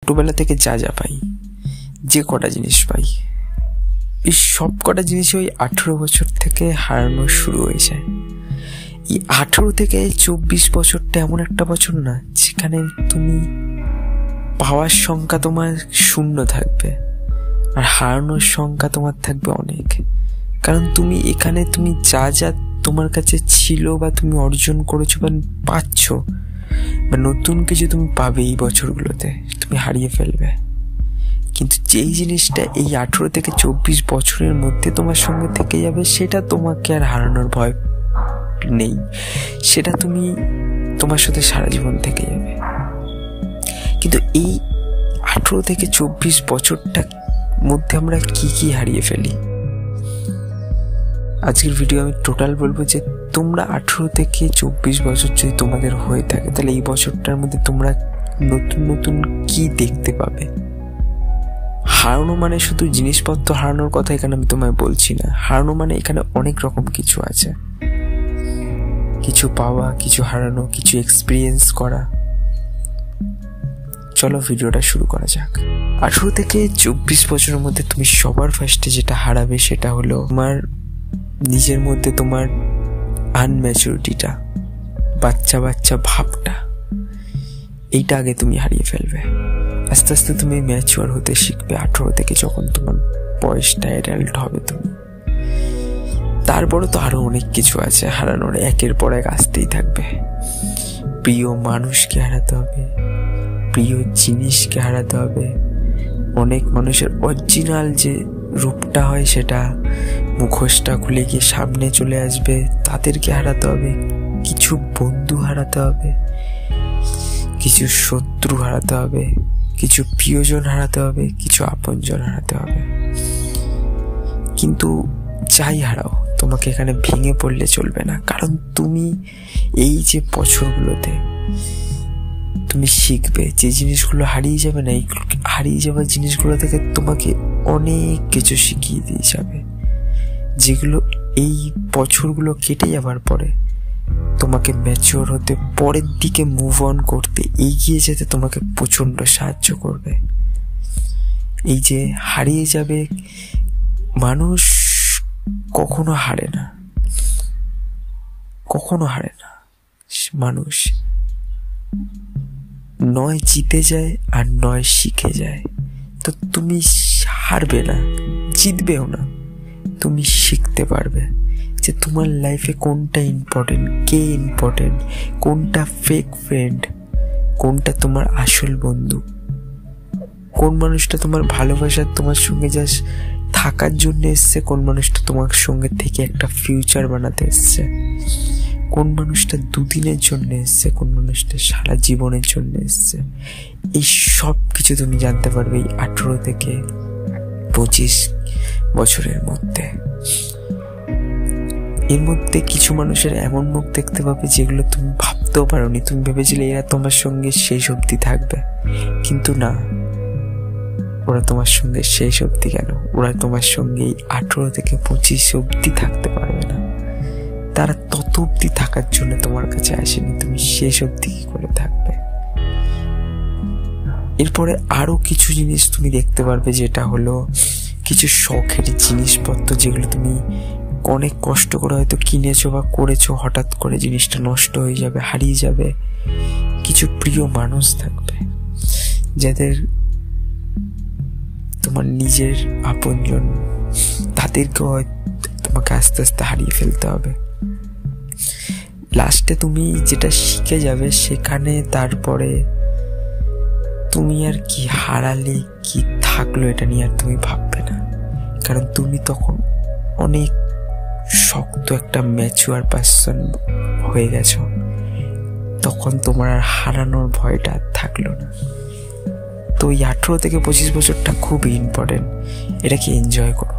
ছোটবেলা থেকে যা যা পাই, যে কটা জিনিস পাই, এই সব কটা জিনিস ওই 18 বছর থেকে হারানো শুরু হয়ে যায়। এই 18 থেকে 24 বছরটা এমন একটা বছর না যেখানে তুমি পাওয়ার সংখ্যা তোমার 0 থাকবে আর হারানোর সংখ্যা তোমার থাকবে অনেক। কারণ তুমি এখানে তুমি যা যা তোমার কাছে ছিল বা তুমি অর্জন করেছো বা পাচ্ছ বা নতুন কিছু তুমি পাবে এই বছরগুলোতে, তুমি হারিয়ে ফেলবে। কিন্তু যেই জিনিসটা এই 18 থেকে 24 বছরের মধ্যে তোমার সঙ্গে থেকে যাবে, সেটা তোমাকে আর হারানোর ভয় নেই, সেটা তুমি তোমার সাথে সারা জীবন থেকে যাবে। কিন্তু এই 18 থেকে 24 বছরটার মধ্যে আমরা কি কি হারিয়ে ফেলি, আজকের ভিডিও আমি টোটাল বলবো যে তোমরা 18 থেকে 24 বছর যদি তোমাদের হয়ে থাকে, তাহলে এই বছরটার মধ্যে তোমরা নতুন নতুন কি দেখতে পাবে। হারানো মানে শুধু জিনিসপত্র হারানোর কথা এখানে আমি তোমায় বলছি না। হারানো মানে এখানে অনেক রকম কিছু আছে, কিছু পাওয়া, কিছু হারানো, কিছু এক্সপিরিয়েন্স করা। চলো ভিডিওটা শুরু করা যাক। 18 থেকে 24 বছরের মধ্যে তুমি সবার ফার্স্টে যেটা হারাবে সেটা হলো তোমার নিজের মধ্যে তোমার আনম্যাচুরিটিটা, বাচ্চা বাচ্চা ভাবটা। এইটা আগে তুমি হারিয়ে ফেলবে। আস্তে আস্তে তুমি ম্যাচিওর হতে শিখবে 18 থেকে, যখন তোমার বয়সটা অ্যাডাল্ট হবে তুমি। তারপরে তো আরো অনেক কিছু আছে হারানোর, একের পর এক আসতেই থাকবে। প্রিয় মানুষকে হারাতে হবে, প্রিয় জিনিসকে হারাতে হবে, অনেক মানুষের অরিজিনাল যে রূপটা হয় সেটা মুখোশটা খুলে গিয়ে সামনে চলে আসবে, তাদেরকে হারাতে হবে। কিছু বন্ধু হারাতে হবে, কিছু শত্রু হারাতে হবে, কিছু প্রিয়জন হারাতে হবে, কিছু আপনজন হারাতে হবে। কিন্তু যাই হারাও, তোমাকে এখানে ভেঙে পড়লে চলবে না। কারণ তুমি এই যে বছরগুলোতে তুমি শিখবে, যে জিনিসগুলো হারিয়ে যাবে না, এই হারিয়ে যাওয়ার জিনিসগুলো থেকে তোমাকে অনেক কিছু শিখিয়ে দিয়ে যাবে, যেগুলো এই বছরগুলো কেটে যাবার পরে তোমাকে ম্যাচিওর হতে, পরের দিকে মুভ অন করতে, এগিয়ে যেতে তোমাকে প্রচন্ড সাহায্য করবে। এই যে হারিয়ে যাবে, মানুষ কখনো হারে না, কখনো হারে না। মানুষ নয় জিতে যায় আর নয় শিখে যায়। তো তুমি হারবে না, জিতবেও না, তুমি শিখতে পারবে যে তোমার লাইফে কোনটা ইম্পর্টেন্ট, কে ইম্পর্টেন্ট, কোনটা ফেক ফ্রেন্ড, কোনটা তোমার আসল বন্ধু, কোন মানুষটা তোমার ভালোবাসার তোমার সঙ্গে জাস্ট থাকার জন্য এসছে, কোন মানুষটা তোমার সঙ্গে থেকে একটা ফিউচার বানাতে এসছে, কোন মানুষটা দুদিনের জন্য এসছে, কোন মানুষটা সারা জীবনের জন্য এসছে। এই সব কিছু তুমি জানতে পারবে এই 18 থেকে 25 বছরের মধ্যে। এর মধ্যে কিছু মানুষের এমন মুখ দেখতে পাবে যেগুলো তুমি ভাবতেও পারোনি। তুমি ভেবেছিলে এরা তোমার সঙ্গে শেষ অবধি থাকবে, কিন্তু না, ওরা তোমার সঙ্গে শেষ অবধি কেন, ওরা তোমার সঙ্গে 18 থেকে 25 অবধি থাকতে পারবে না। তারা তত অবধি থাকার জন্য তোমার কাছে আসেনি, তুমি শেষ অবধি কি করে থাকবে। এরপরে আরো কিছু জিনিস তুমি দেখতে পারবে, যেটা হলো কিছু শখের জিনিসপত্র, যেগুলো তুমি অনেক কষ্ট করে হয়তো কিনেছো বা করেছো, হঠাৎ করে জিনিসটা নষ্ট হয়ে যাবে, হারিয়ে যাবে। কিছু প্রিয় মানুষ থাকবে যাদের তোমার নিজের আপনজন, তাদেরকেও তোমাকে আস্তে আস্তে হারিয়ে ফেলতে হবে। লাস্টে তুমি যেটা শিখে যাবে সেখানে, তারপরে তুমি আর কি হারালে কি থাকলো এটা নিয়ে আর তুমি ভাববে না। কারণ তুমি তখন অনেক শক্ত একটা ম্যাচিওর পারসন হয়ে গেছো, তখন তোমার আর হারানোর ভয়টা থাকলো না। তো এই 18 থেকে 25 বছরটা খুবই ইম্পর্টেন্ট, এটাকে এনজয় করো।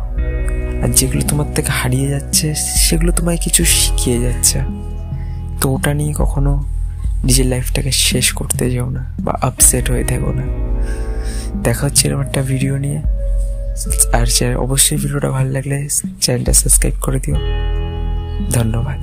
আর যেগুলো তোমার থেকে হারিয়ে যাচ্ছে সেগুলো তোমায় কিছু শিখিয়ে যাচ্ছে, তো ওটা নিয়ে কখনো নিজের লাইফটাকে শেষ করতে যাও না বা আপসেট হয়ে থেকো না। দেখা হচ্ছে এরকম একটা ভিডিও নিয়ে। আর অবশ্যই ভিডিওটা ভালো লাগলে চ্যানেলটা সাবস্ক্রাইব করে দিও। ধন্যবাদ।